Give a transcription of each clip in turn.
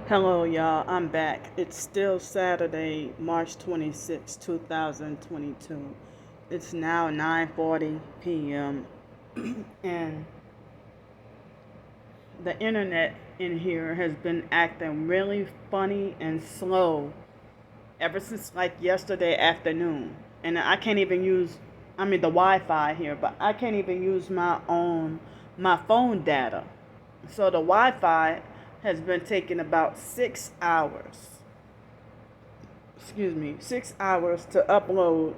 Hello, y'all. I'm back. It's still Saturday, March 26, 2022. It's now 9:40 p.m. and the internet in here has been acting really funny and slow ever since like yesterday afternoon. And I can't even use the Wi-Fi here, but I can't even use my phone data. So the Wi-Fi has been taking about 6 hours. 6 hours to upload,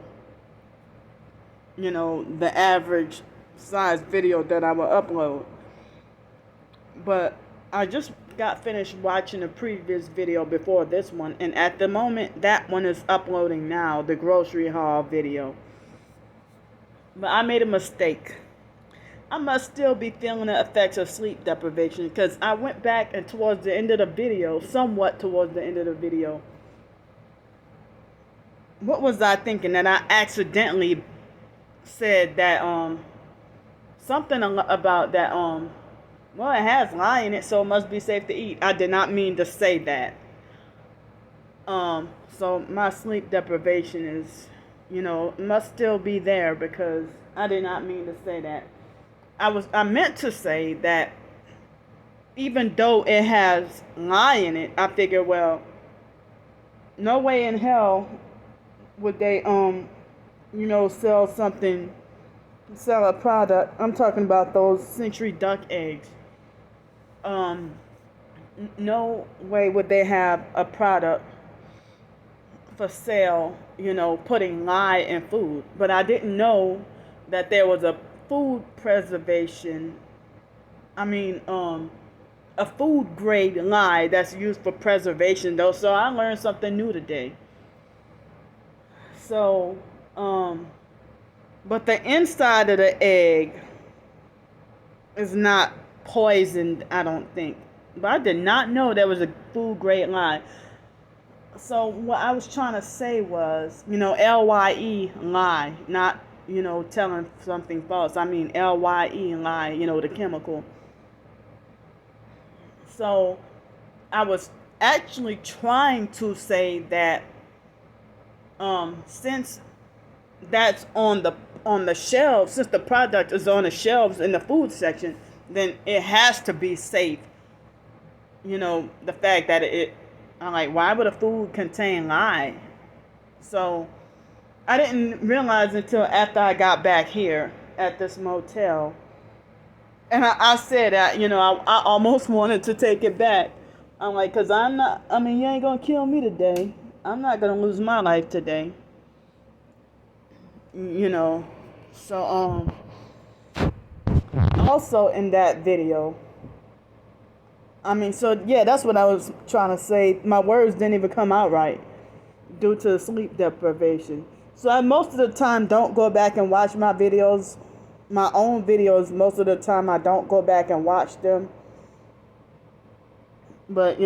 the average size video that I will upload. But I just got finished watching a previous video before this one, and at the moment, that one is uploading now, the grocery haul video. But I made a mistake. I must still be feeling the effects of sleep deprivation because I went back and towards the end of the video, somewhat towards the end of the video, what was I thinking? That I accidentally said that something about that well, it has lye in it, so it must be safe to eat. I did not mean to say that. So my sleep deprivation is, must still be there because I did not mean to say that. I meant to say that even though it has lye in it, I figured, well, no way in hell would they sell a product. I'm talking about those century duck eggs. No way would they have a product for sale, putting lye in food. But I didn't know that there was a food preservation, a food grade lye that's used for preservation though. So I learned something new today. So, but the inside of the egg is not poisoned, I don't think. But I did not know there was a food grade lye. So what I was trying to say was, LYE lye, not, telling something false. I mean LYE lye, the chemical. So I was actually trying to say that since that's on the shelves, since the product is on the shelves in the food section, then it has to be safe. The fact that I'm like, why would a food contain lye? So I didn't realize until after I got back here at this motel. And I said that, I almost wanted to take it back. I'm like, because you ain't going to kill me today. I'm not going to lose my life today. So, also in that video, that's what I was trying to say. My words didn't even come out right due to sleep deprivation. So I most of the time don't go back and watch my videos, my own videos. Most of the time I don't go back and watch them. But,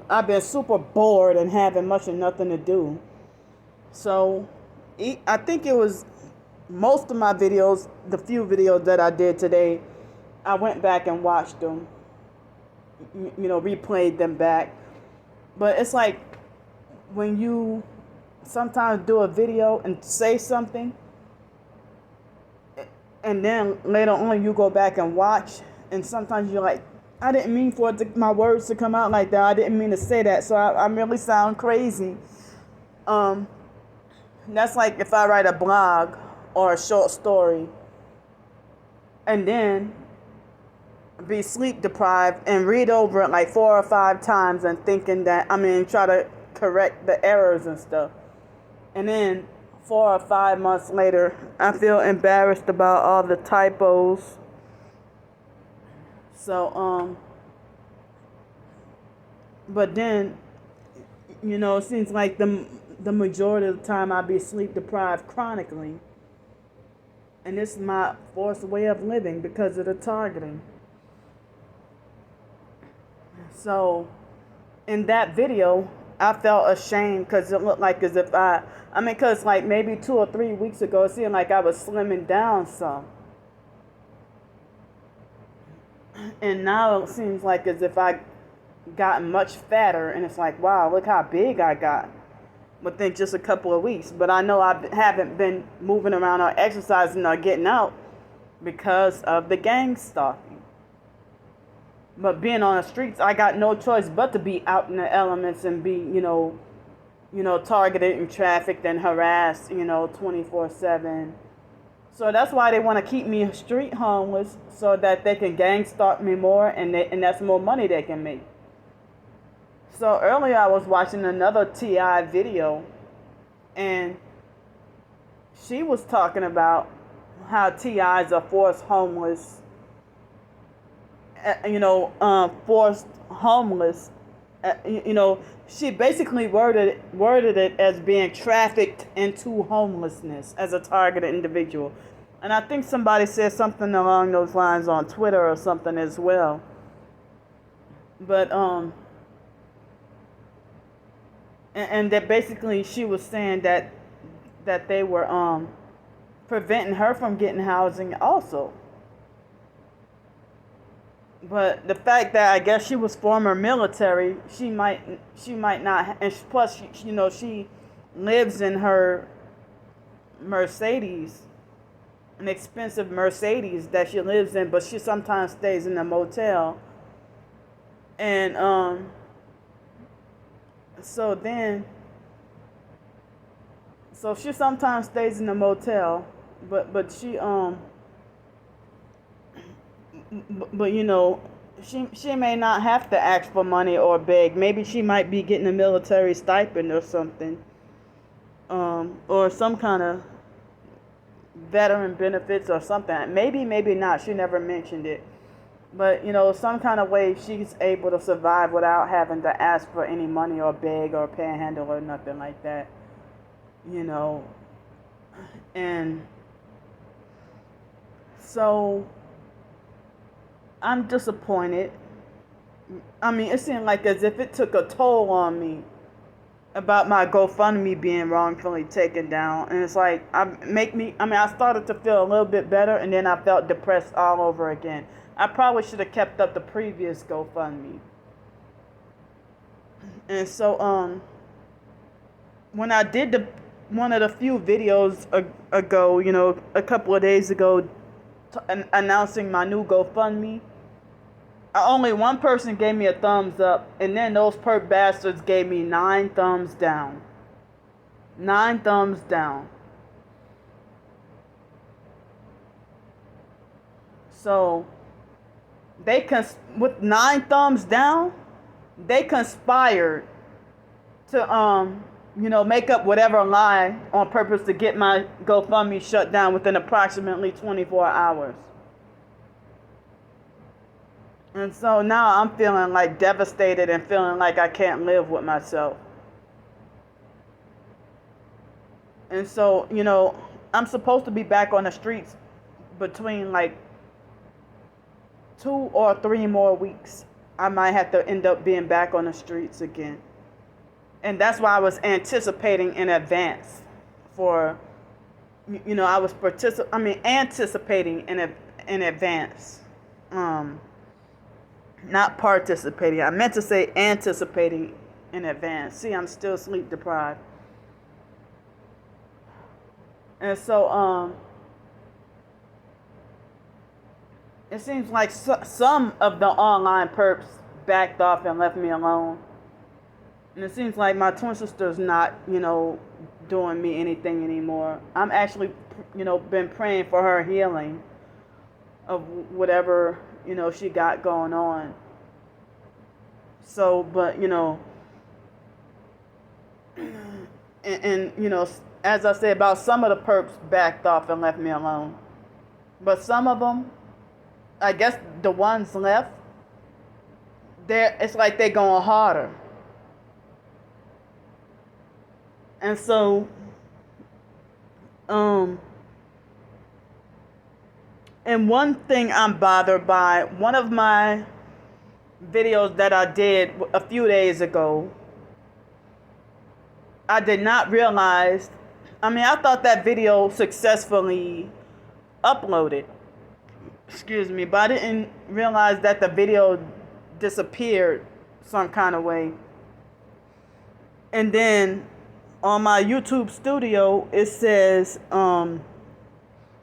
I've been super bored and having much of nothing to do. So I think it was most of my videos, the few videos that I did today, I went back and watched them, replayed them back. But it's like when you sometimes do a video and say something, and then later on you go back and watch, and sometimes you're like, I didn't mean for my words to come out like that. I didn't mean to say that. So I really sound crazy. That's like if I write a blog or a short story and then be sleep deprived and read over it like 4 or 5 times and thinking that, try to correct the errors and stuff. And then 4 or 5 months later, I feel embarrassed about all the typos. So, but then, it seems like the majority of the time I'll be sleep deprived chronically. And this is my forced way of living because of the targeting. So, in that video, I felt ashamed because it looked like as if because like maybe 2 or 3 weeks ago, it seemed like I was slimming down some. And now it seems like as if I gotten much fatter, and it's like, wow, look how big I got within just a couple of weeks. But I know I haven't been moving around or exercising or getting out because of the gang stalking. But being on the streets, I got no choice but to be out in the elements and be, targeted and trafficked and harassed, 24/7. So that's why they want to keep me street homeless, so that they can gang stalk me more, and that's more money they can make. So earlier I was watching another T.I. video, and she was talking about how T.I.'s are forced homeless, forced homeless. She basically worded it as being trafficked into homelessness as a targeted individual. And I think somebody said something along those lines on Twitter or something as well. But and that basically she was saying that they were preventing her from getting housing also. But the fact that I guess she was former military, she might not, and plus she lives in her Mercedes, an expensive Mercedes that she lives in, but she sometimes stays in a motel. And so she sometimes stays in a motel, but she she may not have to ask for money or beg. Maybe she might be getting a military stipend or something, or some kind of veteran benefits or something. Maybe not. She never mentioned it. But, some kind of way she's able to survive without having to ask for any money or beg or panhandle or nothing like that. And so I'm disappointed. I mean, it seemed like as if it took a toll on me about my GoFundMe being wrongfully taken down. And it's like, I started to feel a little bit better, and then I felt depressed all over again. I probably should have kept up the previous GoFundMe. And so, when I did one of the few videos ago, a couple of days ago, announcing my new GoFundMe, only one person gave me a thumbs up, and then those perp bastards gave me 9 thumbs down. 9 thumbs down. So with 9 thumbs down, they conspired to make up whatever lie on purpose to get my GoFundMe shut down within approximately 24 hours. And so now I'm feeling like devastated and feeling like I can't live with myself. And so, I'm supposed to be back on the streets between like 2 or 3 more weeks. I might have to end up being back on the streets again. And that's why I was anticipating in advance for, I was anticipating in advance. Not participating. I meant to say anticipating in advance. See, I'm still sleep deprived. And so, it seems like some of the online perps backed off and left me alone. And it seems like my twin sister's not, doing me anything anymore. I'm actually, been praying for her healing of whatever, she got going on. So, but, and as I said, about some of the perps backed off and left me alone. But some of them, I guess the ones left, it's like they're going harder. And so, and one thing I'm bothered by, one of my videos that I did a few days ago, I did not realize, I thought that video successfully uploaded. Excuse me, but I didn't realize that the video disappeared some kind of way. And then on my YouTube studio, it says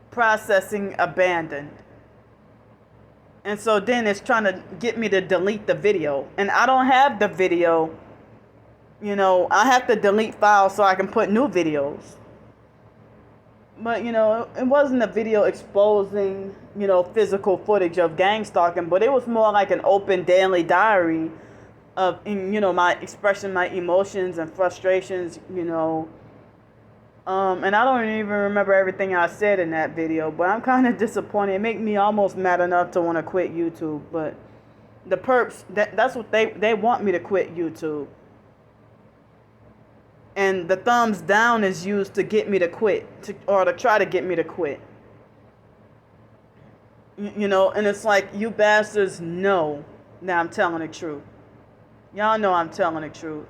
processing abandoned. And so then it's trying to get me to delete the video. And I don't have the video. I have to delete files so I can put new videos. But, it wasn't a video exposing, physical footage of gang stalking, but it was more like an open daily diary of, my expressing my emotions and frustrations, and I don't even remember everything I said in that video, but I'm kind of disappointed. It made me almost mad enough to want to quit YouTube, but the perps, that's what they want me to quit YouTube. And the thumbs down is used to get me to quit, or to try to get me to quit. And it's like, you bastards know that I'm telling the truth. Y'all know I'm telling the truth.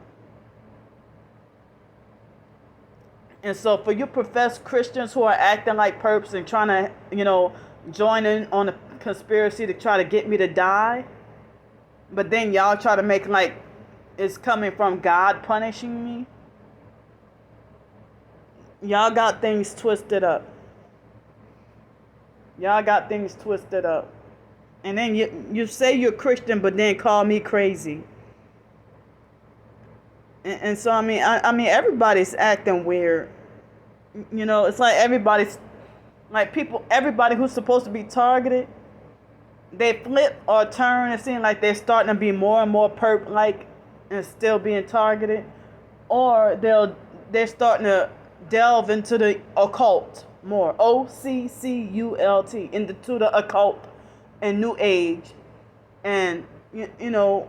And so for you professed Christians who are acting like perps and trying to, join in on a conspiracy to try to get me to die, but then y'all try to make like it's coming from God punishing me, y'all got things twisted up. Y'all got things twisted up. And then you say you're Christian, but then call me crazy. And so, I mean, everybody's acting weird. It's like everybody's, like everybody who's supposed to be targeted, they flip or turn. It seems like they're starting to be more and more perp-like and still being targeted. Or they're starting to delve into the occult more. OCCULT, into the occult and New Age. And,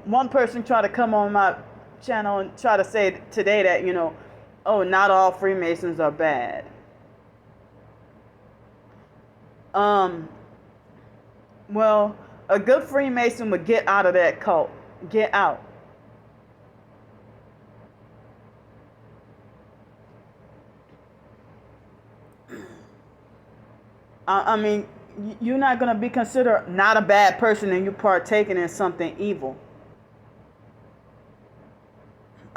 one person tried to come on my channel and try to say today that, not all Freemasons are bad. Well, a good Freemason would get out of that cult. Get out. I mean, you're not going to be considered not a bad person and you're partaking in something evil.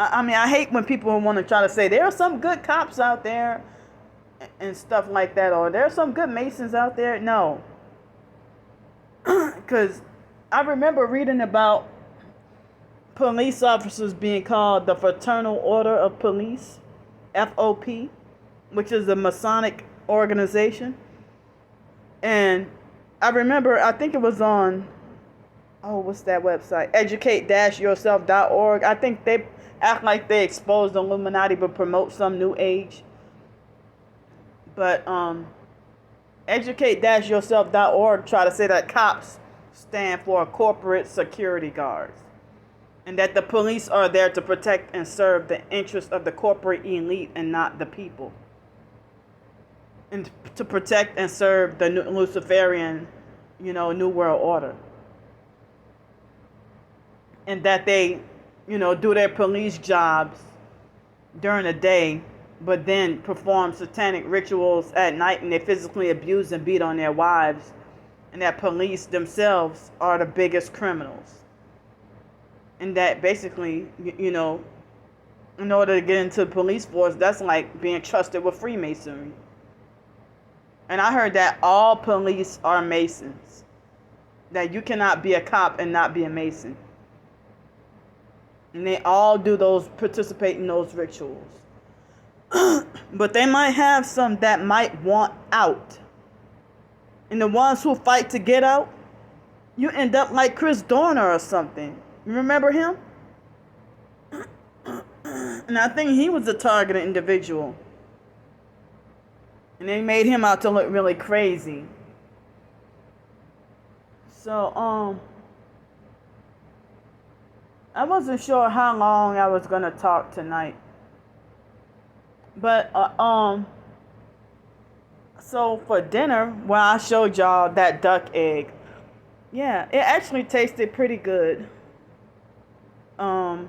I hate when people want to try to say there are some good cops out there and stuff like that, or there are some good Masons out there. No. Because I remember reading about police officers being called the Fraternal Order of Police, FOP, which is a Masonic organization. And I remember, I think it was on, what's that website? Educate-yourself.org. I think they act like they expose the Illuminati but promote some new age. But educate-yourself.org try to say that cops stand for corporate security guards, and that the police are there to protect and serve the interests of the corporate elite and not the people, and to protect and serve the Luciferian, New World Order, and that they do their police jobs during the day, but then perform satanic rituals at night, and they physically abuse and beat on their wives, and that police themselves are the biggest criminals. And that basically, in order to get into the police force, that's like being trusted with Freemasonry. And I heard that all police are Masons. That you cannot be a cop and not be a Mason. And they all participate in those rituals. But they might have some that might want out. And the ones who fight to get out, you end up like Chris Dorner or something. You remember him? And I think he was a targeted individual. And they made him out to look really crazy. So, I wasn't sure how long I was going to talk tonight. But, so for dinner, well, I showed y'all that duck egg. Yeah, it actually tasted pretty good. But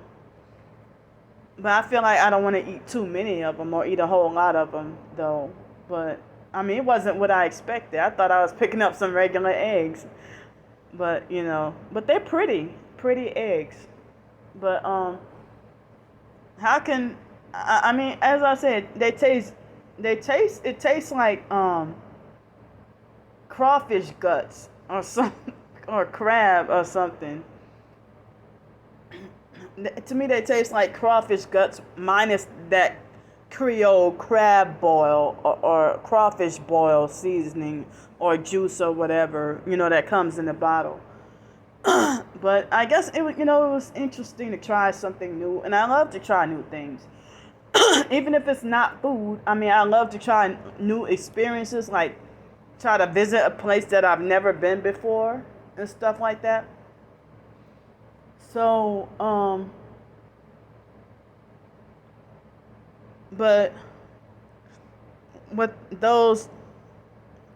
I feel like I don't want to eat too many of them or eat a whole lot of them, though. But, I mean, it wasn't what I expected. I thought I was picking up some regular eggs. But, but they're pretty eggs. But how can I mean, as I said, it tastes like crawfish guts or some or crab or something. To me, they taste like crawfish guts minus that Creole crab boil or crawfish boil seasoning or juice or whatever, that comes in the bottle. But I guess it was interesting to try something new, and I love to try new things. Even if it's not food, I mean, I love to try new experiences, like try to visit a place that I've never been before and stuff like that. So, but with those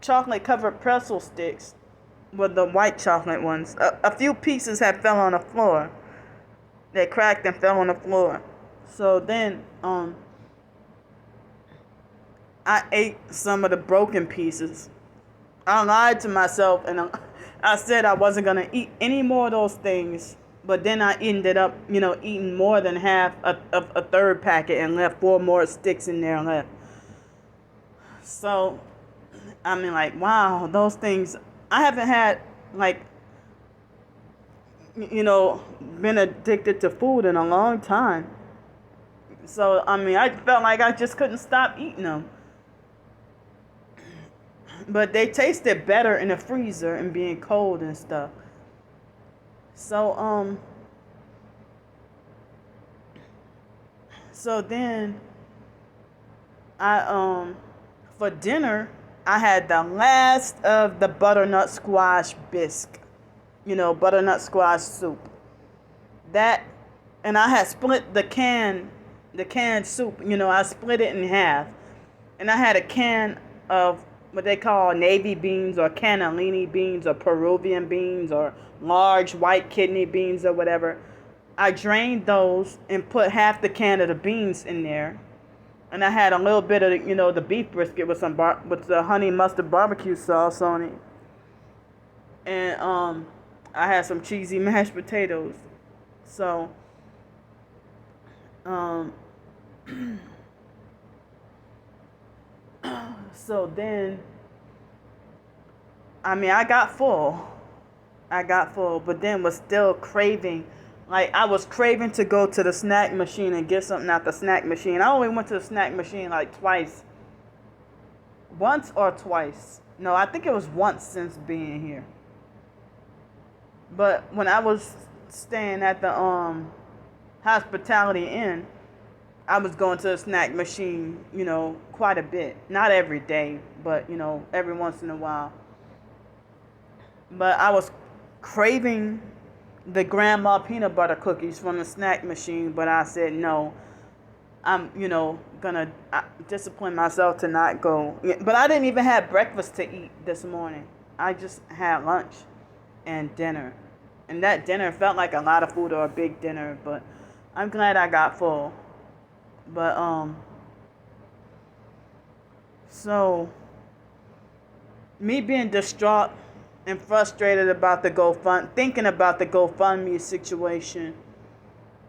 chocolate covered pretzel sticks, with the white chocolate ones, a few pieces had fell on the floor. They cracked and fell on the floor. So then, I ate some of the broken pieces. I lied to myself and I said I wasn't gonna eat any more of those things. But then I ended up, eating more than half of a third packet and left 4 more sticks in there left. So, I mean, like, wow, those things. I haven't had, like, been addicted to food in a long time. So, I mean, I felt like I just couldn't stop eating them. But they tasted better in the freezer and being cold and stuff. So, so then for dinner, I had the last of the butternut squash bisque, butternut squash soup. That, and I had split the canned soup, I split it in half. And I had a can of what they call navy beans or cannellini beans or Peruvian beans or large white kidney beans or whatever. I drained those and put half the can of the beans in there. And I had a little bit of, the beef brisket with with the honey mustard barbecue sauce on it. And I had some cheesy mashed potatoes. So so then, I mean, I got full, but then was still craving. Like, I was craving to go to the snack machine and get something out the snack machine. I only went to the snack machine like twice. Once or twice. No, I think it was once since being here. But when I was staying at the Hospitality Inn, I was going to the snack machine, quite a bit. Not every day, but, every once in a while. But I was craving the grandma peanut butter cookies from the snack machine, but I said no. I'm, gonna discipline myself to not go. But I didn't even have breakfast to eat this morning. I just had lunch and dinner. And that dinner felt like a lot of food or a big dinner, but I'm glad I got full. But, so, me being distraught and frustrated about thinking about the GoFundMe situation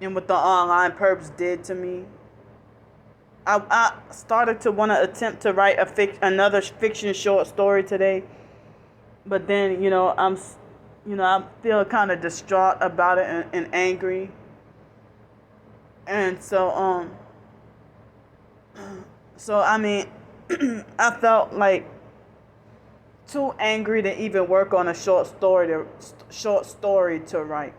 and what the online perps did to me, I started to want to attempt to write another fiction short story today. But then, I feel kind of distraught about it and angry. And so, I mean, I felt like too angry to even work on a short story to write.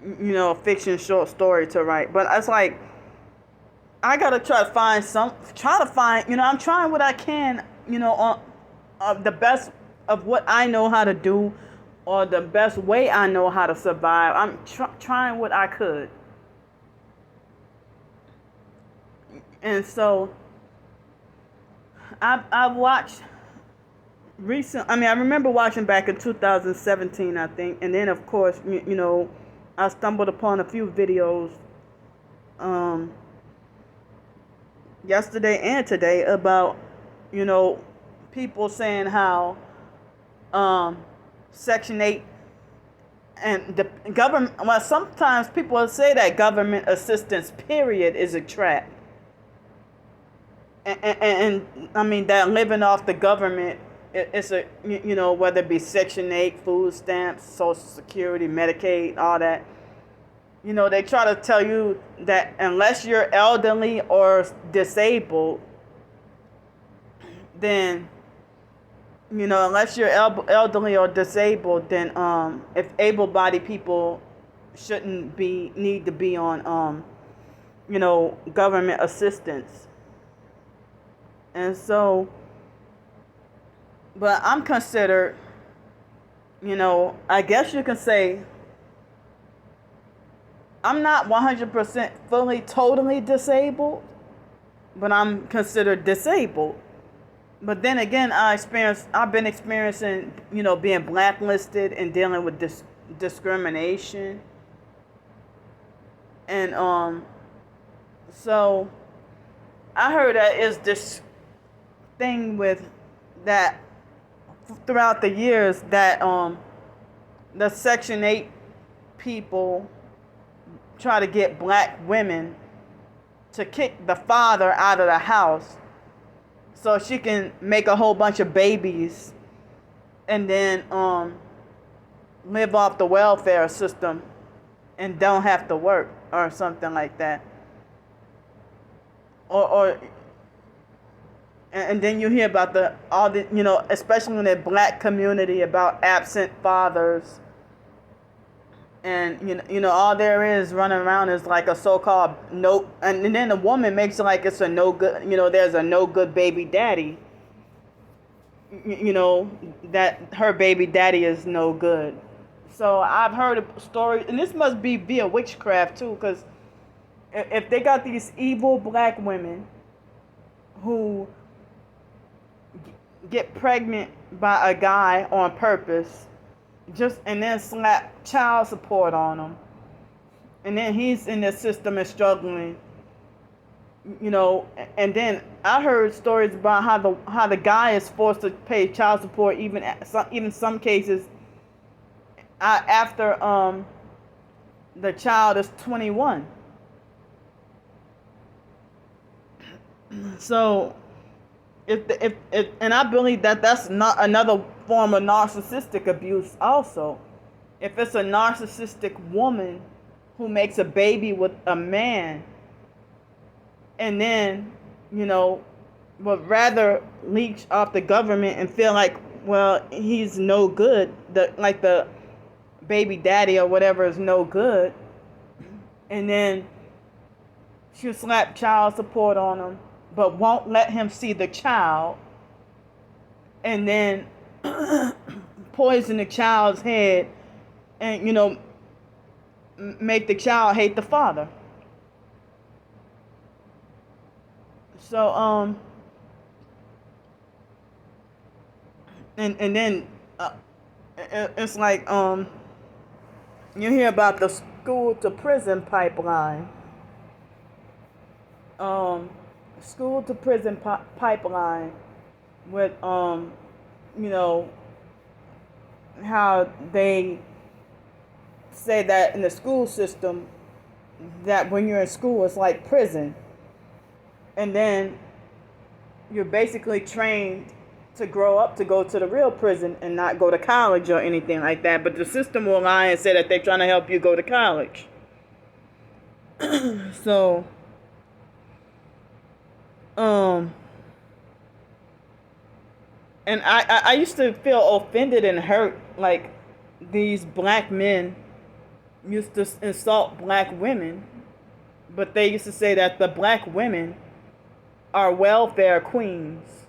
A fiction short story to write. But it's like, I gotta try to find, I'm trying what I can, on the best of what I know how to do, or the best way I know how to survive. I'm trying what I could. And so, I watched I remember watching back in 2017, I think. And then, of course, I stumbled upon a few videos yesterday and today about, people saying how Section 8 And the government, well, sometimes people will say that government assistance period is a trap. And I mean that living off the government, it's a, whether it be Section 8, food stamps, Social Security, Medicaid, all that. They try to tell you that unless you're elderly or disabled, then, unless you're elderly or disabled, then if able-bodied people shouldn't need to be on, government assistance. And so, but I'm considered, I guess you can say, I'm not 100% fully, totally disabled, but I'm considered disabled. But then again, I've been experiencing, being blacklisted and dealing with discrimination. And so I heard that is this thing with that throughout the years that the Section 8 people try to get black women to kick the father out of the house so she can make a whole bunch of babies and then live off the welfare system and don't have to work or something like that. And then you hear about especially in the black community, about absent fathers. And, all there is running around is like a so-called no, and then the woman makes it like it's a no good, there's a no good baby daddy. That her baby daddy is no good. So I've heard a story, and this must be via witchcraft too, because if they got these evil black women who get pregnant by a guy on purpose, and then slap child support on him, and then he's in the system and struggling, and then I heard stories about how the guy is forced to pay child support even some cases after the child is 21. So if and I believe that that's not another form of narcissistic abuse also. If it's a narcissistic woman who makes a baby with a man and then, would rather leech off the government and feel like, well, he's no good, the baby daddy or whatever is no good, and then she'll slap child support on him but won't let him see the child, and then poison the child's head and, make the child hate the father. So, and then it's like, you hear about the school to prison pipeline. School to prison pipeline with how they say that in the school system that when you're in school it's like prison, and then you're basically trained to grow up to go to the real prison and not go to college or anything like that, but the system will lie and say that they're trying to help you go to college. So and I used to feel offended and hurt, like these black men used to insult black women, but they used to say that the black women are welfare queens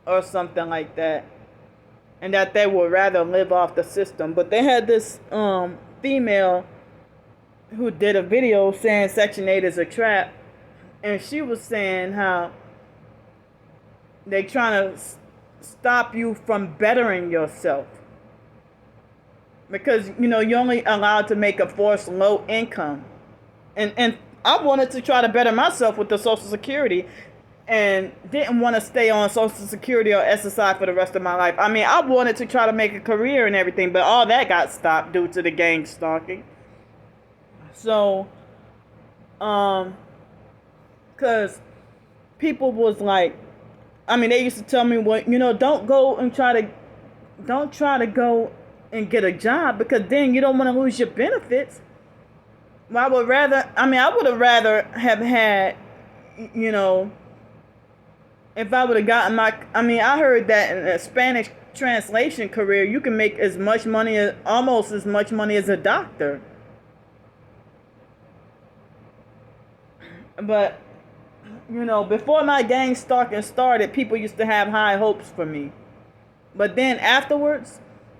or something like that, and that they would rather live off the system. But they had this female who did a video saying Section 8 is a trap, and she was saying how they trying to stop you from bettering yourself, because you're only allowed to make a forced low income, and I wanted to try to better myself with the Social Security. and didn't want to stay on Social Security or SSI for the rest of my life. I mean, I wanted to try to make a career and everything, but all that got stopped due to the gang stalking. So, cause people was like, I mean, they used to tell me, well, don't try to go and get a job because then you don't want to lose your benefits. Well, I would have rather have had, you know, if I would have gotten I heard that in a Spanish translation career, you can make almost as much money as a doctor. But, before my gang stalking started, people used to have high hopes for me. But then afterwards,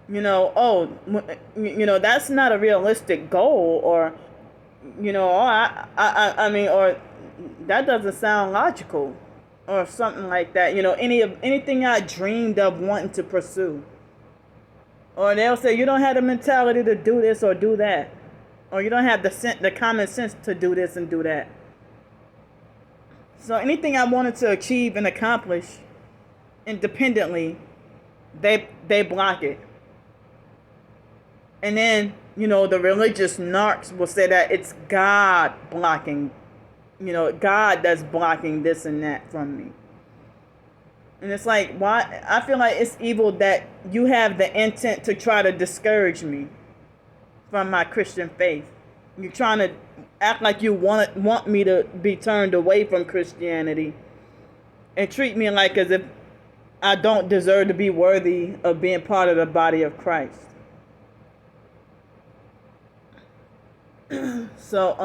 that's not a realistic goal, or, or that doesn't sound logical, or something like that. Anything I dreamed of wanting to pursue. Or they'll say, you don't have the mentality to do this or do that. Or you don't have the common sense to do this and do that. So anything I wanted to achieve and accomplish independently, they block it. And then, the religious narcs will say that it's God blocking, God that's blocking this and that from me. And it's like, why? I feel like it's evil that you have the intent to try to discourage me from my Christian faith. You're trying to act like you want me to be turned away from Christianity and treat me like as if I don't deserve to be worthy of being part of the body of Christ. So,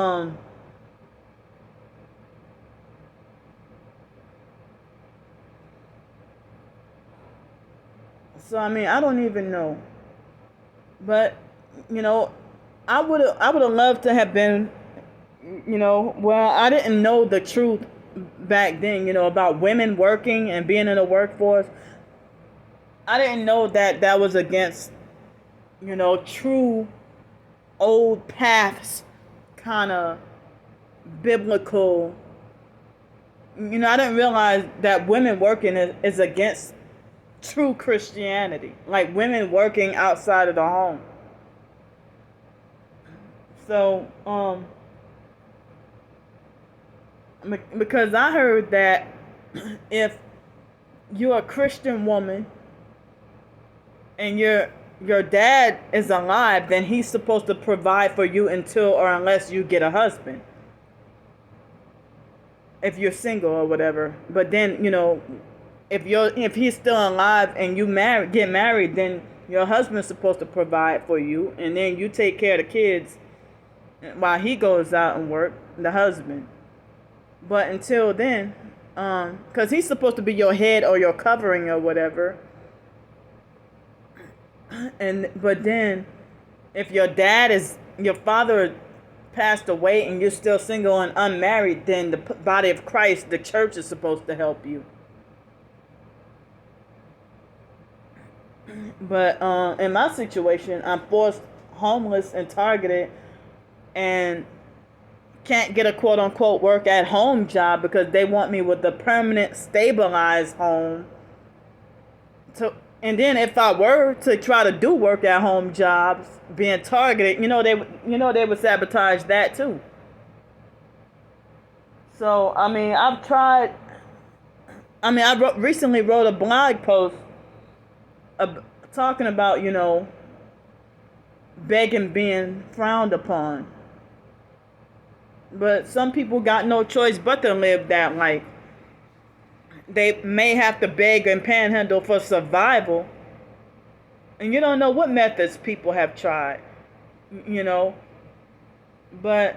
I don't even know. But, I would have loved to have been, I didn't know the truth back then, about women working and being in the workforce. I didn't know that was against, true old paths, kind of biblical. I didn't realize that women working is against true Christianity, like women working outside of the home. So, because I heard that if you're a Christian woman and your dad is alive, then he's supposed to provide for you until or unless you get a husband. If you're single or whatever. But then, if he's still alive and you get married, then your husband's supposed to provide for you, and then you take care of the kids while he goes out and work, the husband. But until then, because he's supposed to be your head or your covering or whatever. But then, if your father passed away and you're still single and unmarried, then the body of Christ, the church, is supposed to help you. But in my situation, I'm forced homeless and targeted and can't get a quote-unquote work-at-home job because they want me with a permanent, stabilized home. And then if I were to try to do work-at-home jobs, being targeted, they would sabotage that too. So, I've tried. I recently wrote a blog post talking about, begging being frowned upon. But some people got no choice but to live that life. They may have to beg and panhandle for survival. And you don't know what methods people have tried, But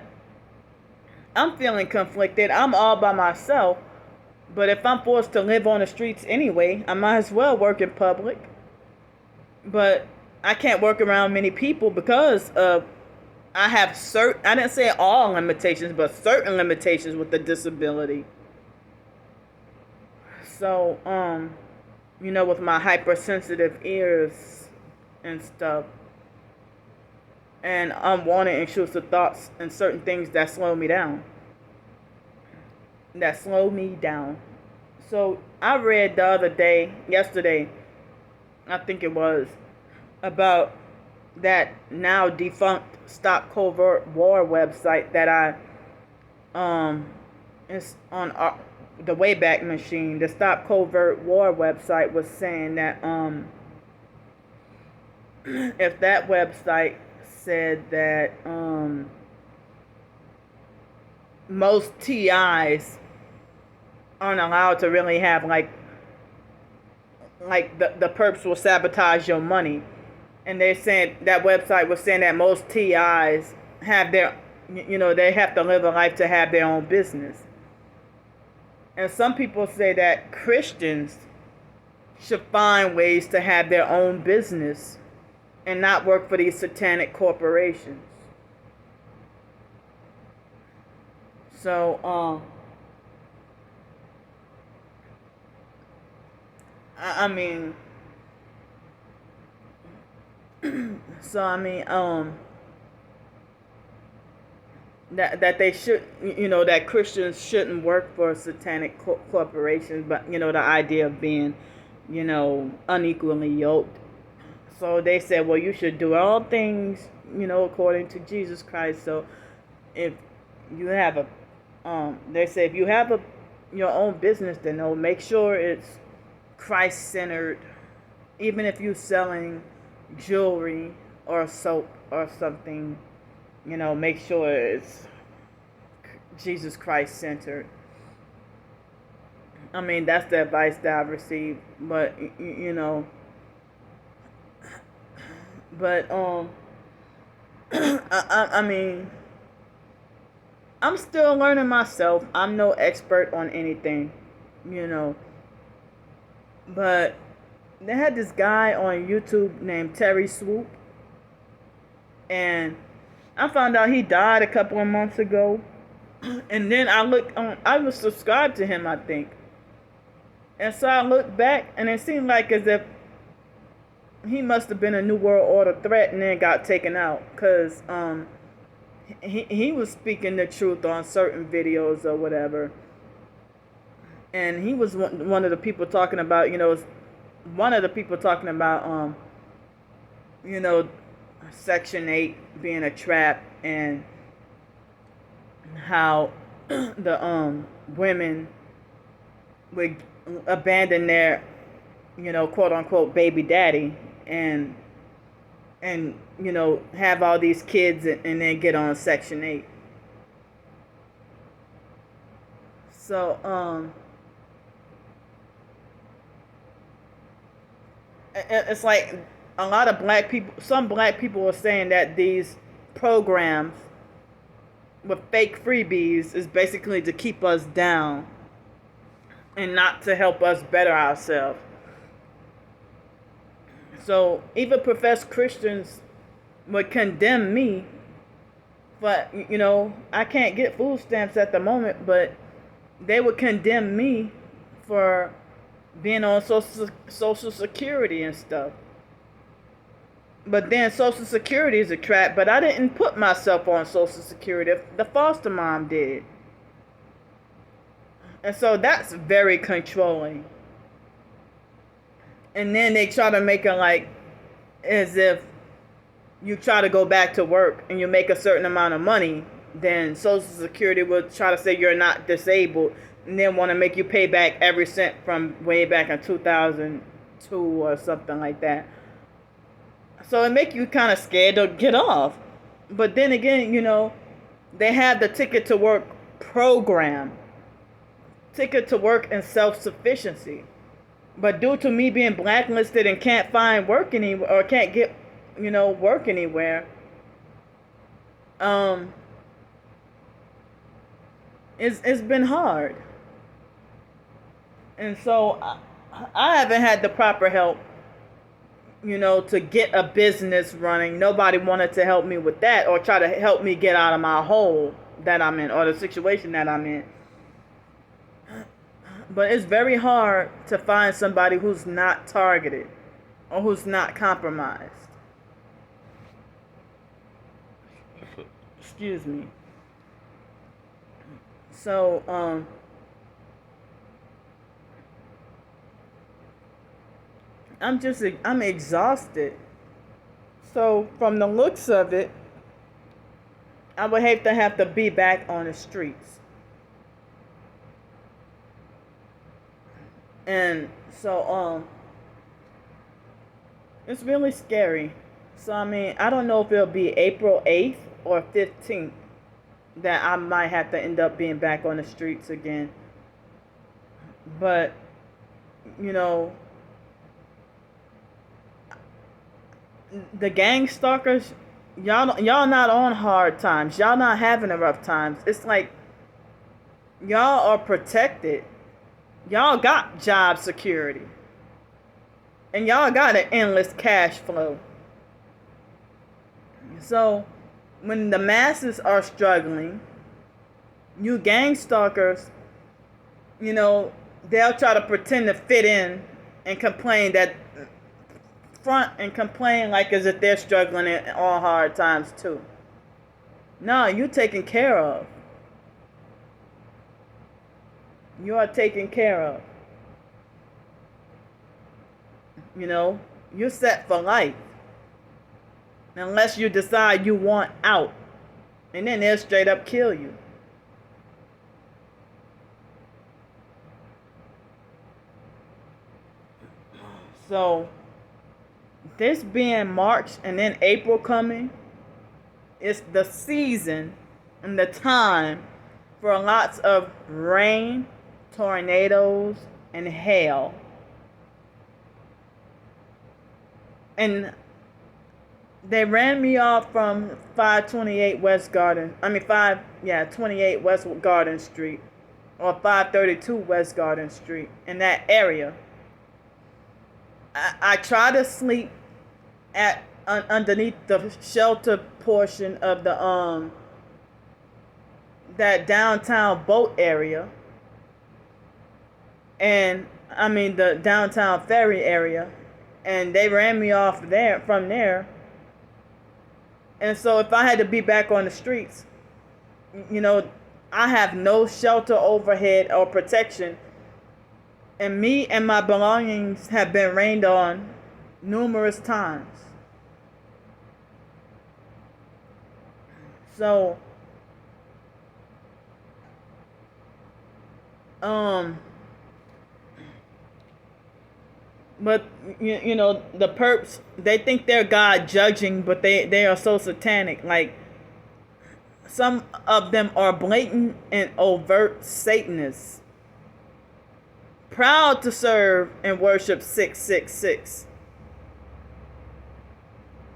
I'm feeling conflicted. I'm all by myself. But if I'm forced to live on the streets anyway, I might as well work in public. But I can't work around many people because of I have I didn't say all limitations, but certain limitations with the disability. So, with my hypersensitive ears and stuff, and unwanted intrusive thoughts and certain things that slow me down. So I read yesterday, I think it was, about that now defunct Stop Covert War website that it's on the Wayback Machine. The Stop Covert War website was saying that if that website said that most TIs aren't allowed to really have the perps will sabotage your money. And they said that website was saying that most TIs have their, they have to live a life to have their own business. And some people say that Christians should find ways to have their own business and not work for these satanic corporations. So, I mean, that they should, that Christians shouldn't work for satanic corporations, but the idea of being, unequally yoked. So they said, well, you should do all things, according to Jesus Christ. So if you have they say if you have your own business, then make sure it's Christ-centered. Even if you're selling jewelry or soap or something, make sure it's Jesus Christ-centered. I mean, that's the advice that I've received. But, but, I mean, I'm still learning myself. I'm no expert on anything, But they had this guy on YouTube named Terry Swoop. And I found out he died a couple of months ago. And then I was subscribed to him, I think. And so I looked back, and it seemed like as if he must have been a New World Order threat and then got taken out. Because he was speaking the truth on certain videos or whatever. And he was one of the people talking about, Section 8 being a trap, and how the women would abandon their, quote unquote baby daddy and have all these kids and then get on Section 8. So it's like a lot of some black people are saying that these programs with fake freebies is basically to keep us down and not to help us better ourselves. So even professed Christians would condemn me, but I can't get food stamps at the moment, but they would condemn me for being on Social Security and stuff. But then Social Security is a trap, but I didn't put myself on Social Security. The foster mom did. And so that's very controlling. And then they try to make it like as if you try to go back to work and you make a certain amount of money, then Social Security will try to say you're not disabled and then want to make you pay back every cent from way back in 2002 or something like that. So it make you kind of scared to get off. But then again, they have the Ticket to Work program. Ticket to Work and self-sufficiency. But due to me being blacklisted and can't find work anywhere, or can't get, work anywhere, it's been hard. And so I haven't had the proper help, to get a business running. Nobody wanted to help me with that or try to help me get out of my hole that I'm in or the situation that I'm in. But it's very hard to find somebody who's not targeted or who's not compromised. Excuse me. So, I'm exhausted. So from the looks of it, I would hate to have to be back on the streets. And so it's really scary. So I mean, I don't know if it'll be April 8th or 15th that I might have to end up being back on the streets again. But you know, the gang stalkers, y'all not on hard times. Y'all not having a rough times. It's like y'all are protected. Y'all got job security. And y'all got an endless cash flow. So when the masses are struggling, you gang stalkers, they'll try to pretend to fit in and complain that front and complain like as if they're struggling in all hard times too. No, you taken care of. You are taken care of. You're set for life. Unless you decide you want out. And then they'll straight up kill you. So, this being March and then April coming, it's the season and the time for lots of rain, tornadoes, and hail. And they ran me off from 28 West Garden Street, or 532 West Garden Street, in that area. I try to sleep underneath the shelter portion of the that downtown boat area, and I mean the downtown ferry area, and they ran me off from there. And so if I had to be back on the streets, I have no shelter overhead or protection. And me and my belongings have been rained on numerous times. So, but the perps, they think they're God judging, but they are so satanic. Like, some of them are blatant and overt Satanists, proud to serve and worship 666,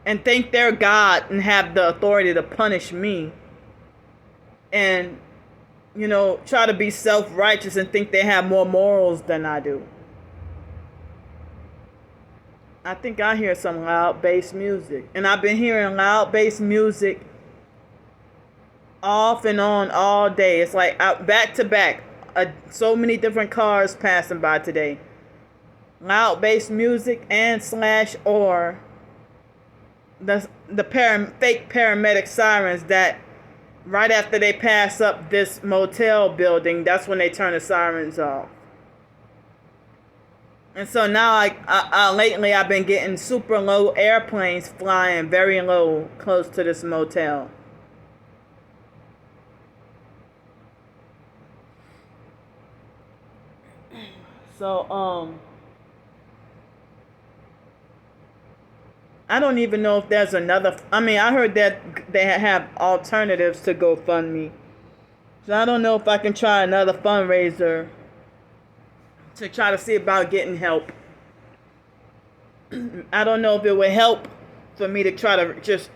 and think they're God and have the authority to punish me, and try to be self-righteous and think they have more morals than I do. I think I hear some loud bass music, and I've been hearing loud bass music off and on all day. It's like back to back. So many different cars passing by today. Loud bass music and / or the fake paramedic sirens that right after they pass up this motel building, that's when they turn the sirens off. And so now lately I've been getting super low airplanes flying very low close to this motel. So, I don't even know if there's another. I mean, I heard that they have alternatives to GoFundMe. So I don't know if I can try another fundraiser to try to see about getting help. I don't know if it would help for me to try to just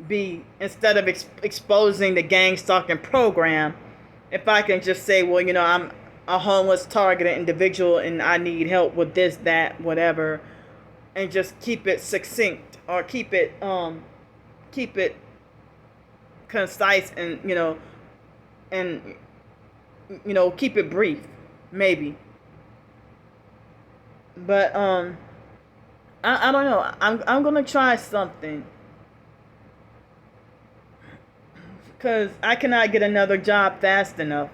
be, instead of exposing the gang stalking program, if I can just say, well, I'm a homeless targeted individual and I need help with this, that, whatever, and just keep it succinct, or keep it concise, and keep it brief, maybe. But I don't know. I'm gonna try something, because I cannot get another job fast enough.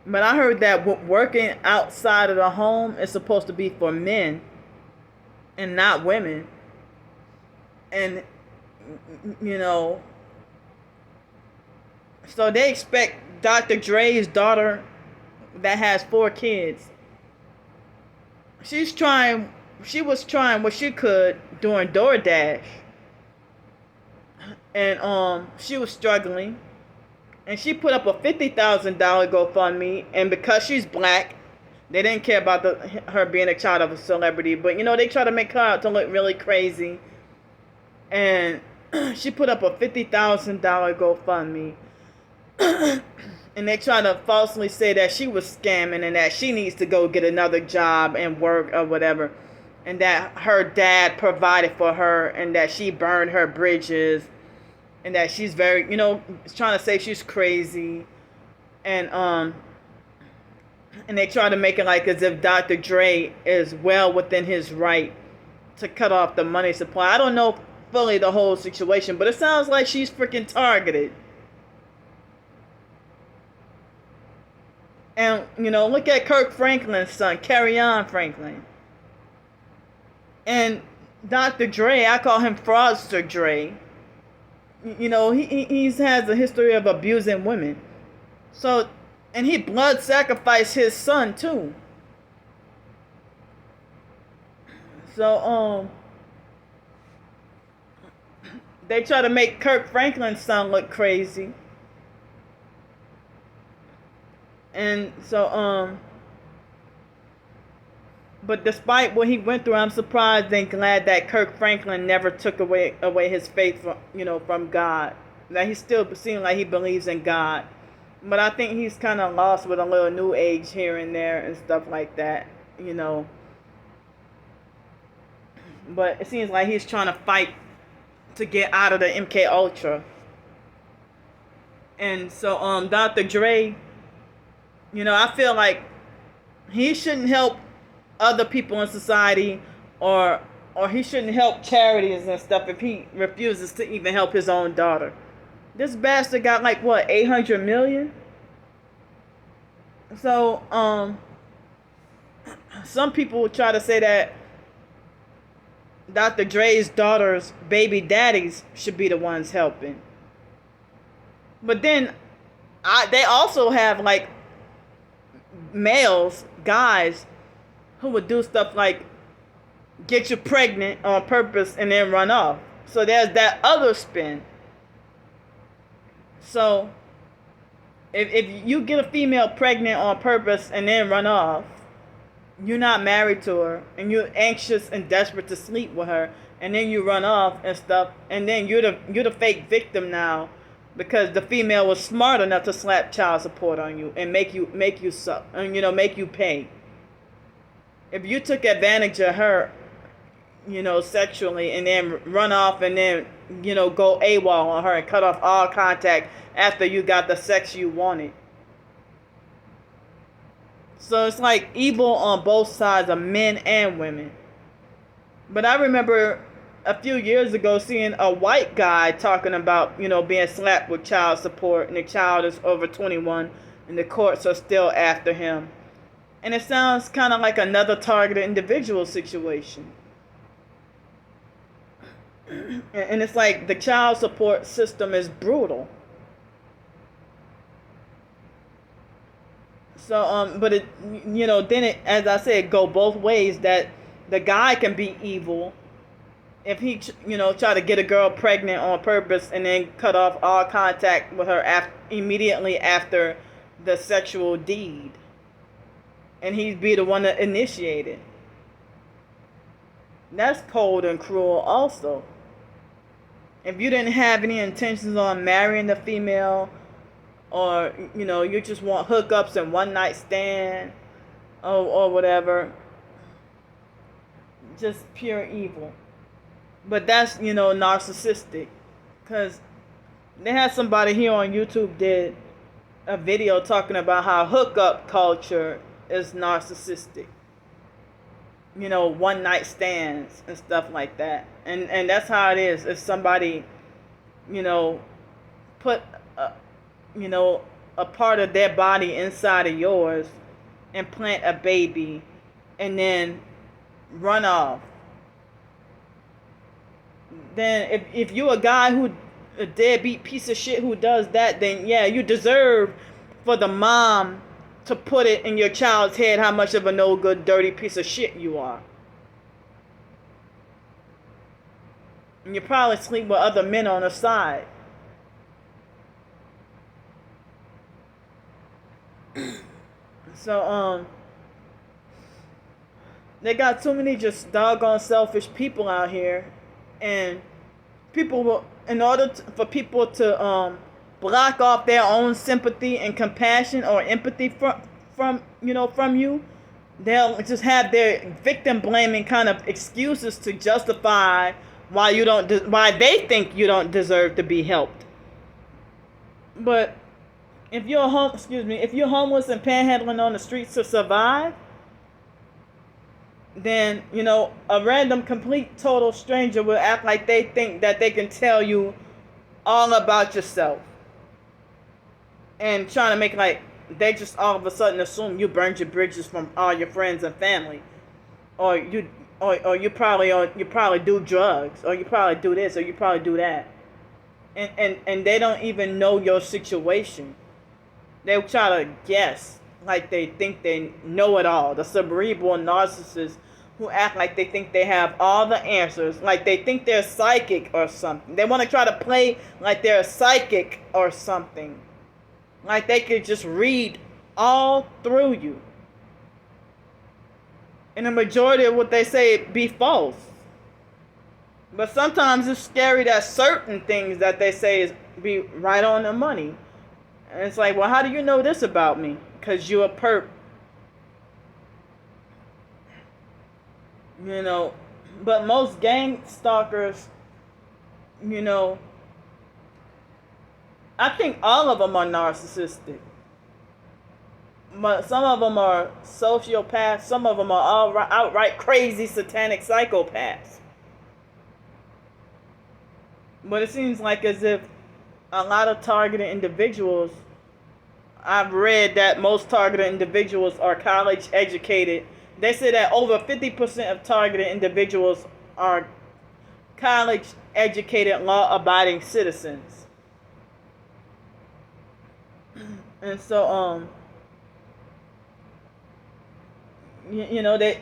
But I heard that working outside of the home is supposed to be for men and not women. And, you know, so they expect Dr. Dre's daughter that has 4 kids. She was trying what she could doing DoorDash. And she was struggling. And she put up a $50,000 GoFundMe, and because she's black, they didn't care about her being a child of a celebrity. But, they try to make her out to look really crazy. And she put up a $50,000 GoFundMe. And they try to falsely say that she was scamming and that she needs to go get another job and work or whatever. And that her dad provided for her and that she burned her bridges. And that she's very, trying to say she's crazy. And they try to make it like as if Dr. Dre is well within his right to cut off the money supply. I don't know fully the whole situation, but it sounds like she's freaking targeted. And, look at Kirk Franklin's son, Carry-On Franklin. And Dr. Dre, I call him Fraudster Dre. He has a history of abusing women. So, and he blood sacrificed his son too. So, they try to make Kirk Franklin's son look crazy. And so, but despite what he went through, I'm surprised and glad that Kirk Franklin never took away his faith from God. That he still seems like he believes in God. But I think he's kind of lost with a little new age here and there and stuff like that, But it seems like he's trying to fight to get out of the MK Ultra. And so, Dr. Dre, I feel like he shouldn't help other people in society or he shouldn't help charities and stuff if he refuses to even help his own daughter. This bastard got like what, 800 million? So some people try to say that Dr. Dre's daughter's baby daddies should be the ones helping. But then they also have like males, guys, who would do stuff like get you pregnant on purpose and then run off. So there's that other spin. So if you get a female pregnant on purpose and then run off, you're not married to her and you're anxious and desperate to sleep with her, and then you run off and stuff, and then you're the fake victim now because the female was smart enough to slap child support on you and make you suck and make you pay. If you took advantage of her, sexually, and then run off and then, go AWOL on her and cut off all contact after you got the sex you wanted. So it's like evil on both sides of men and women. But I remember a few years ago seeing a white guy talking about, being slapped with child support, and the child is over 21 and the courts are still after him. And it sounds kind of like another targeted individual situation. And it's like the child support system is brutal. So, but it, then it, as I said, go both ways. That the guy can be evil if he, try to get a girl pregnant on purpose and then cut off all contact with her immediately after the sexual deed. And he'd be the one that initiated. That's cold and cruel also. If you didn't have any intentions on marrying the female, or, you just want hookups and one night stand, or whatever, just pure evil. But that's, narcissistic. Because they had somebody here on YouTube did a video talking about how hookup culture is narcissistic. One night stands and stuff like that. And that's how it is. If somebody, put, a part of their body inside of yours, implant a baby, and then run off. Then if you're a guy who, a deadbeat piece of shit who does that, then yeah, you deserve for the mom to put it in your child's head how much of a no good, dirty piece of shit you are. And you probably sleep with other men on the side. So they got too many just doggone selfish people out here, and people will, in order for people to block off their own sympathy and compassion or empathy from you, they'll just have their victim blaming kind of excuses to justify why they think you don't deserve to be helped. But if you're homeless and panhandling on the streets to survive, then a random, complete, total stranger will act like they think that they can tell you all about yourself, and trying to make like they just all of a sudden assume you burned your bridges from all your friends and family, or you probably do drugs, or you probably do this, or you probably do that, and they don't even know your situation. They try to guess like they think they know it all. The cerebral narcissists who act like they think they have all the answers, like they think they're psychic or something. They want to try to play like they're psychic or something, like they could just read all through you. And the majority of what they say be false. But sometimes it's scary that certain things that they say be right on the money. And it's like, well, how do you know this about me? Because you're a perp. But most gang stalkers, I think all of them are narcissistic. But some of them are sociopaths. Some of them are outright crazy satanic psychopaths. But it seems like as if a lot of targeted individuals, I've read that most targeted individuals are college educated. They say that over 50% of targeted individuals are college educated, law abiding citizens. And so they,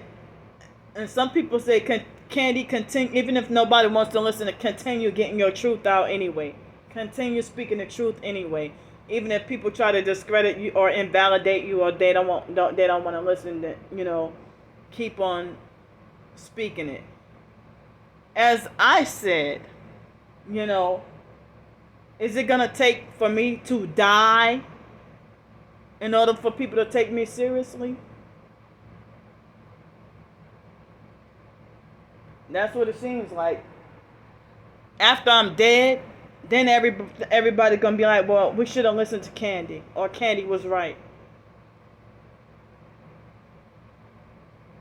and some people say Candy, continue, even if nobody wants to listen, to continue getting your truth out anyway. Continue speaking the truth anyway, even if people try to discredit you or invalidate you, or they don't want to listen. To keep on speaking it. As I said, is it gonna take for me to die in order for people to take me seriously? That's what it seems like. After I'm dead, then everybody's gonna be like, well, we should have listened to Candy, or Candy was right.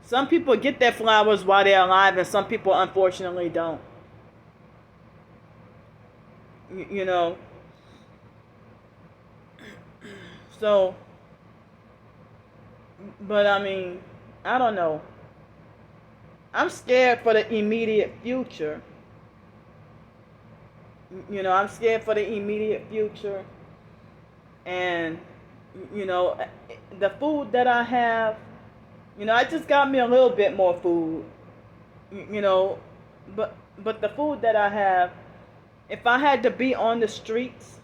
Some people get their flowers while they're alive, and some people unfortunately don't. So, but I mean, I don't know. I'm scared for the immediate future. I'm scared for the immediate future. And, the food that I have, I just got me a little bit more food. But the food that I have, if I had to be on the streets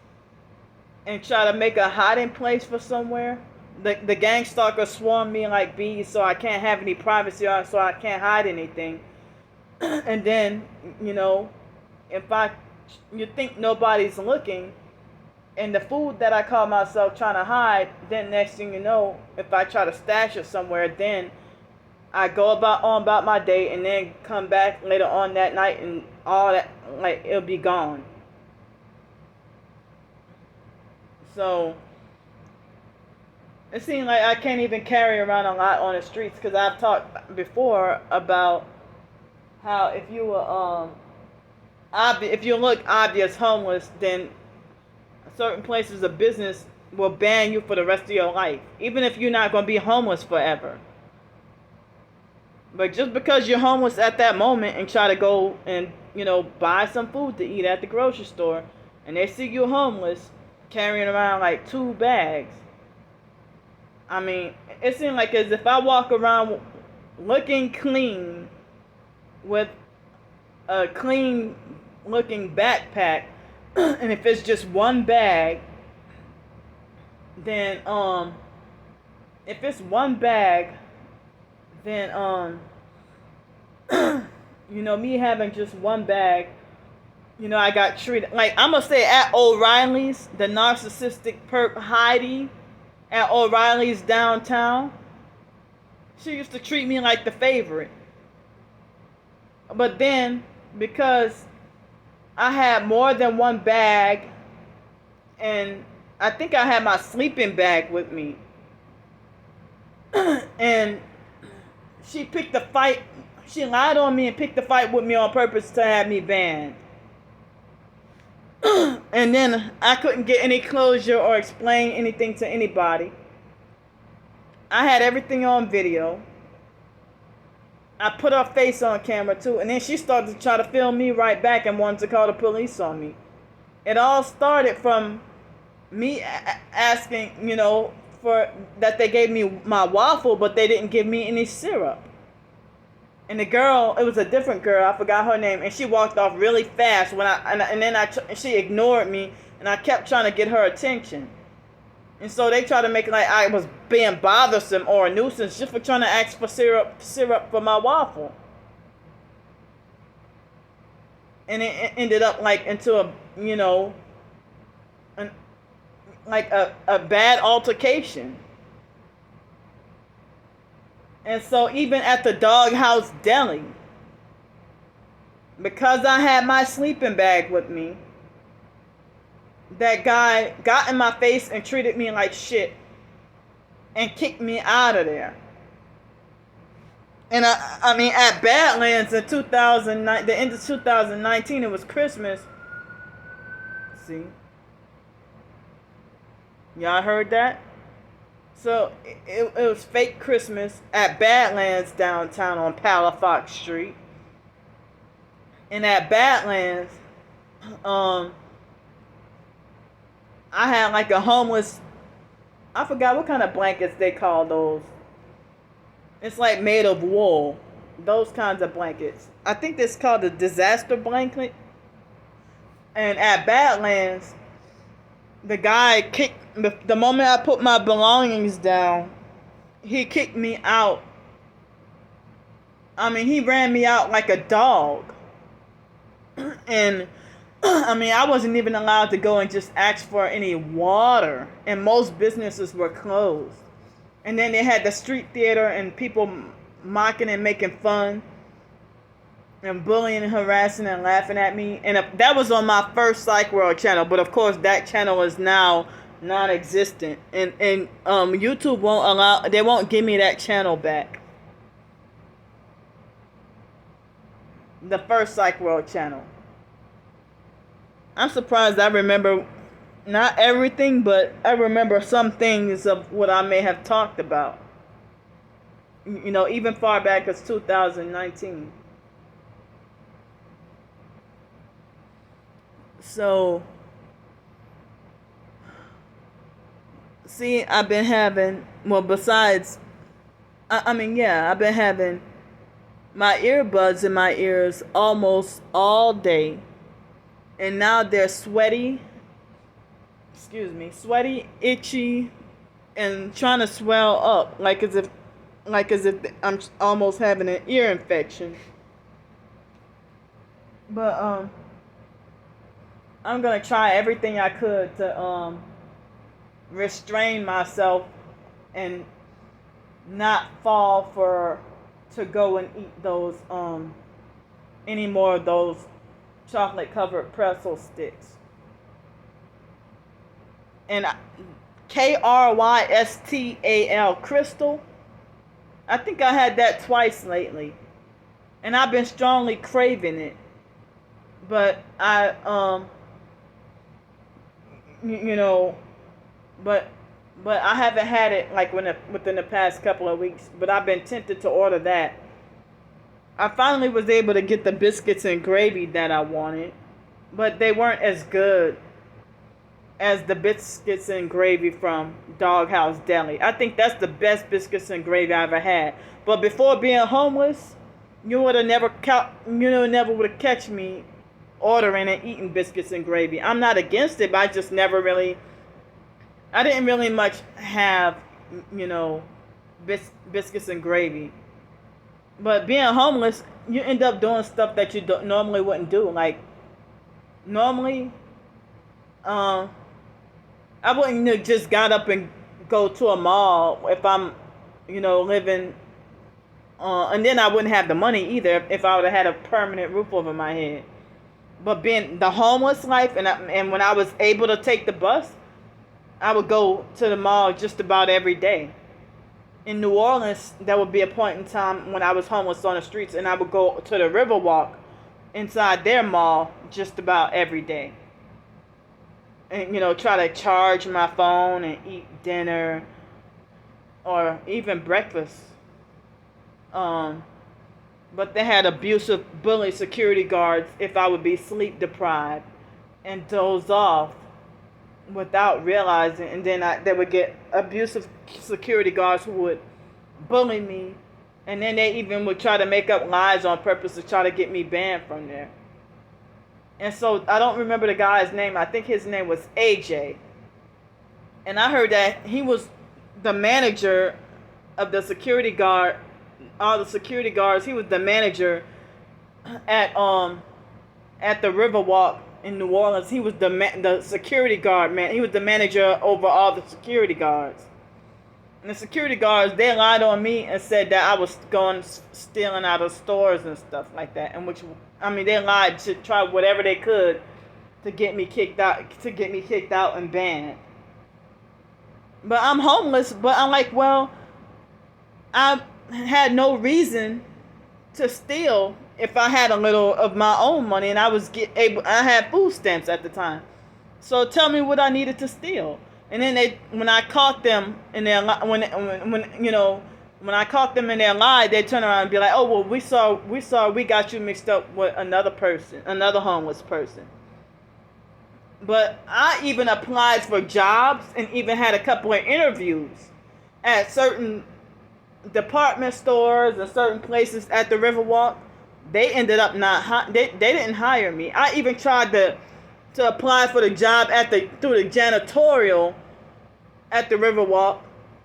and try to make a hiding place for somewhere, the gang stalkers swarm me like bees, so I can't have any privacy, so I can't hide anything. And then, if you think nobody's looking, and the food that I call myself trying to hide, then next thing you know, if I try to stash it somewhere, then I go about my day, and then come back later on that night, and all that, like, it'll be gone. So it seems like I can't even carry around a lot on the streets, because I've talked before about how if you were if you look obvious homeless, then certain places of business will ban you for the rest of your life, even if you're not going to be homeless forever. But just because you're homeless at that moment and try to go and, buy some food to eat at the grocery store, and they see you homeless carrying around like 2 bags. I mean, it seems like as if I walk around looking clean with a clean looking backpack, and if it's just 1 bag, then if it's 1 bag, then me having just 1 bag, I got treated like, I'm gonna say, at O'Reilly's, the narcissistic perp Heidi at O'Reilly's downtown, she used to treat me like the favorite. But then, because I had more than 1 bag, and I think I had my sleeping bag with me, and she picked the fight. She lied on me and picked the fight with me on purpose to have me banned. And then I couldn't get any closure or explain anything to anybody. I had everything on video. I put her face on camera too, and then she started to try to film me right back and wanted to call the police on me. It all started from me asking, for that they gave me my waffle, but they didn't give me any syrup. And the girl, it was a different girl, I forgot her name, and she walked off really fast she ignored me, and I kept trying to get her attention. And so they tried to make it like I was being bothersome or a nuisance just for trying to ask for syrup for my waffle. And it ended up like into a bad altercation. And so even at the Doghouse Deli, because I had my sleeping bag with me, that guy got in my face and treated me like shit and kicked me out of there. And I mean, at Badlands in 2009, the end of 2019, it was Christmas. See? Y'all heard that? So it was fake Christmas at Badlands downtown on Palafox Street. And at Badlands, I had like a homeless, I forgot what kind of blankets they call those. It's like made of wool. Those kinds of blankets. I think it's called a disaster blanket. And at Badlands, the guy kicked, the moment I put my belongings down, he kicked me out. I mean, he ran me out like a dog. And I mean, I wasn't even allowed to go and just ask for any water. And most businesses were closed. And then they had the street theater and people mocking and making fun and bullying and harassing and laughing at me. And that was on my first PsychWorld channel. But of course, that channel is now non-existent. And YouTube they won't give me that channel back. The first PsychWorld channel. I'm surprised I remember not everything, but I remember some things of what I may have talked about. Even far back as 2019. So, see, I've been having, besides, I've been having my earbuds in my ears almost all day. And now they're sweaty, itchy, and trying to swell up, like as if I'm almost having an ear infection. But I'm gonna try everything I could to restrain myself and not fall to go and eat those any more of those chocolate covered pretzel sticks. And Krystal, Crystal, I think I had that twice lately, and I've been strongly craving it. But I but I haven't had it like within the past couple of weeks. But I've been tempted to order that. I finally was able to get the biscuits and gravy that I wanted, but they weren't as good as the biscuits and gravy from Doghouse Deli. I think that's the best biscuits and gravy I ever had. But before being homeless, you would have never would have catch me ordering and eating biscuits and gravy. I'm not against it, but I didn't really much have, you know, biscuits and gravy. But being homeless, you end up doing stuff that you normally wouldn't do. Like normally, I wouldn't have just got up and go to a mall if I'm, living. And then I wouldn't have the money either if I would have had a permanent roof over my head. But being the homeless life, and when I was able to take the bus, I would go to the mall just about every day. In New Orleans, there would be a point in time when I was homeless on the streets, and I would go to the Riverwalk inside their mall just about every day. And, try to charge my phone and eat dinner or even breakfast. But they had abusive bully security guards if I would be sleep deprived and doze off without realizing, and then they would get abusive security guards who would bully me, and then they even would try to make up lies on purpose to try to get me banned from there. And so I don't remember the guy's name. I think his name was AJ. And I heard that he was the manager of the security guard, all the security guards. He was the manager at the Riverwalk in New Orleans. He was the security guard man. He was the manager over all the security guards. And the security guards, they lied on me and said that I was going stealing out of stores and stuff like that. And they lied to try whatever they could to get me kicked out and banned. But I'm homeless, but I'm like, well, I had no reason to steal if I had a little of my own money, and I had food stamps at the time. So tell me what I needed to steal. And then when I caught them in their when I caught them in their lie, they turn around and be like, "Oh, well, we got you mixed up with another homeless person." But I even applied for jobs and even had a couple of interviews at certain department stores and certain places at the Riverwalk. They ended up they didn't hire me. I even tried to apply for the job through the janitorial at the Riverwalk.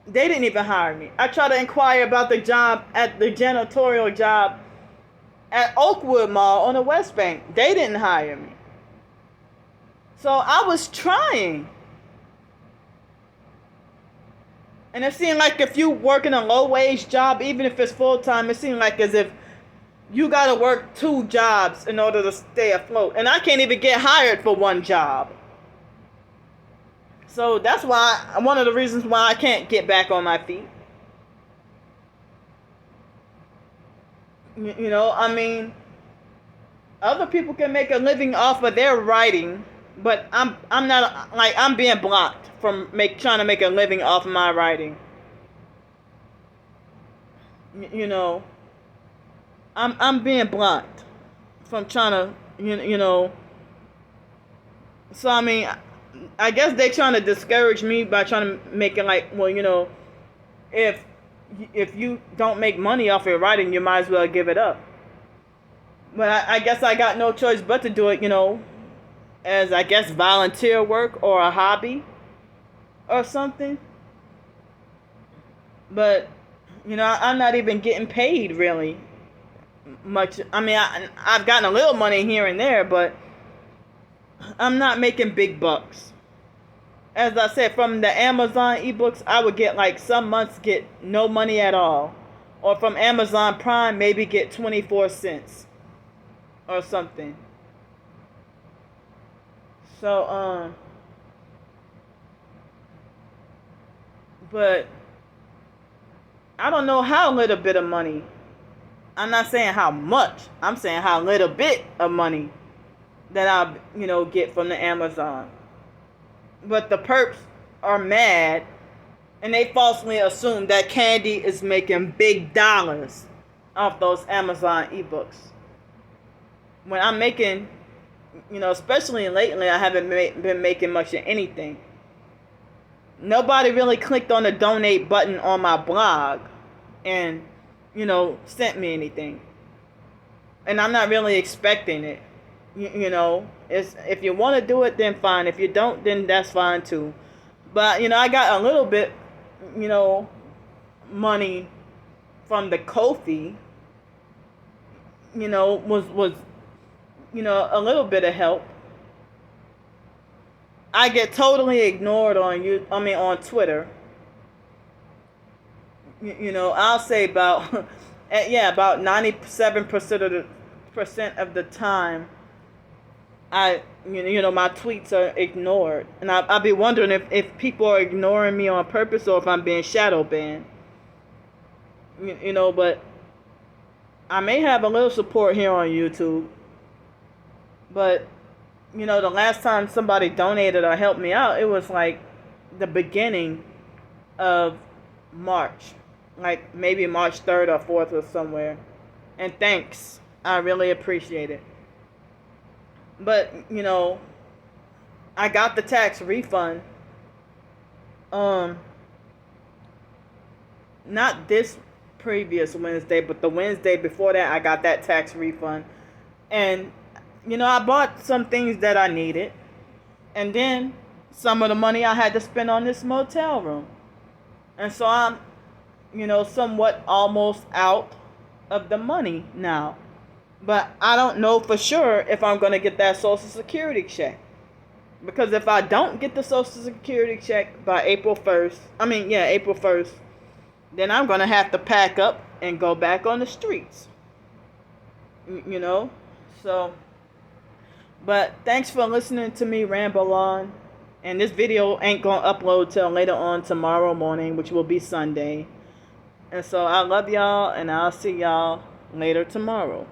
They didn't even hire me. I tried to inquire about the janitorial job at Oakwood Mall on the West Bank. They didn't hire me. So I was trying. And it seemed like if you work in a low-wage job, even if it's full-time, it seemed like as if you got to work 2 jobs in order to stay afloat. And I can't even get hired for 1 job. So that's one of the reasons why I can't get back on my feet. Other people can make a living off of their writing, but I'm not, I'm being blocked from trying to make a living off of my writing. I'm being blocked from trying to, So I guess they're trying to discourage me by trying to make it like, well, if you don't make money off your writing, you might as well give it up. But I guess I got no choice but to do it, as I guess volunteer work or a hobby or something. But, I'm not even getting paid really much. I've gotten a little money here and there, but I'm not making big bucks. As I said, from the Amazon ebooks, I would get some months get no money at all. Or from Amazon Prime, maybe get 24 cents or something. So, but I don't know how little bit of money. I'm not saying how much. I'm saying how little bit of money that I, get from the Amazon. But the perks are mad and they falsely assume that Candy is making big dollars off those Amazon ebooks. When I'm making, especially lately, I haven't been making much of anything. Nobody really clicked on the donate button on my blog and, sent me anything. And I'm not really expecting it. If you want to do it, then fine. If you don't, then that's fine too. But, I got a little bit, money from the Ko-fi, was a little bit of help. I get totally ignored on Twitter. I'll say about about 97% of the time my tweets are ignored. And I'll be wondering if people are ignoring me on purpose or if I'm being shadow banned. But I may have a little support here on YouTube. But, the last time somebody donated or helped me out, it was like the beginning of March. Like maybe March 3rd or 4th or somewhere. And thanks. I really appreciate it. But, I got the tax refund. Not this previous Wednesday, but the Wednesday before that, I got that tax refund. And, I bought some things that I needed. And then some of the money I had to spend on this motel room. And so I'm, somewhat almost out of the money now. But I don't know for sure if I'm going to get that Social Security check. Because if I don't get the Social Security check by April 1st, then I'm going to have to pack up and go back on the streets. So, but thanks for listening to me ramble on. And this video ain't going to upload till later on tomorrow morning, which will be Sunday. And so I love y'all, and I'll see y'all later tomorrow.